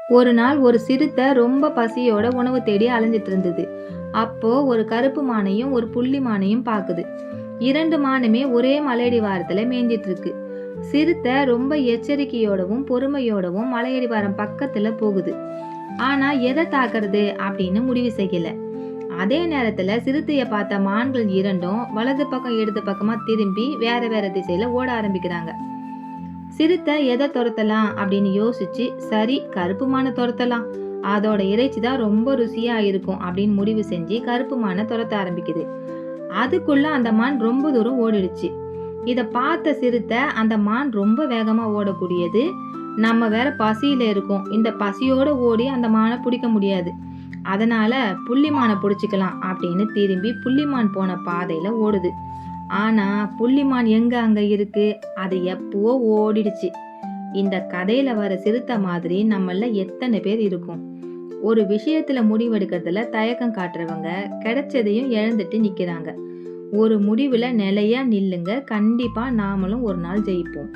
ஒரு நாள் ஒரு சிறுத்தை ரொம்ப பசியோட உணவு தேடி அலைஞ்சிட்டு இருந்தது. அப்போ ஒரு கருப்பு மானையும் ஒரு புள்ளி மானையும் பாக்குது. 2 மானுமே ஒரே மலையடிவாரத்துல மேய்ஞ்சிட்டு இருக்கு. சிறுத்தை ரொம்ப எச்சரிக்கையோடவும் பொறுமையோடவும் மலையடிவாரம் பக்கத்துல போகுது. ஆனா எதை தாக்குறது அப்படின்னு முடிவு செய்யல. அதே நேரத்துல சிறுத்தைய பார்த்த மான்கள் இரண்டும் வலது பக்கம் இடது பக்கமா திரும்பி வேற வேற திசையில ஓட ஆரம்பிக்கிறாங்க. சிறுத்தை எதை துரத்தலாம் அப்படின்னு யோசிச்சு, சரி கருப்பு மானை துரத்தலாம், அதோட இறைச்சி தான் ரொம்ப ருசியா இருக்கும் அப்படின்னு முடிவு செஞ்சு கருப்பு மானை துரத்த ஆரம்பிக்குது. அதுக்குள்ள அந்த மான் ரொம்ப தூரம் ஓடிடுச்சு. இத பார்த்த சிறுத்தை, அந்த மான் ரொம்ப வேகமா ஓடக்கூடியது, நம்ம வேற பசியில இருக்கோம், இந்த பசியோட ஓடி அந்த மானை பிடிக்க முடியாது, அதனால புள்ளிமானை பிடிச்சிக்கலாம் அப்படின்னு திரும்பி புள்ளிமான் போன பாதையில ஓடுது. ஆனா புள்ளிமான் எங்க அங்க இருக்கு, அது எப்பவோ ஓடிடுச்சு. இந்த கதையில வர சிறுத்தை மாதிரி நம்மள எத்தனை பேர் இருக்கும். ஒரு விஷயத்துல முடிவெடுக்கிறதுல தயக்கம் காட்டுறவங்க கிடைச்சதையும் இழந்துட்டு நிக்கிறாங்க. ஒரு முடிவுல நிலையா நில்லுங்க, கண்டிப்பா நாமளும் ஒரு நாள் ஜெயிப்போம்.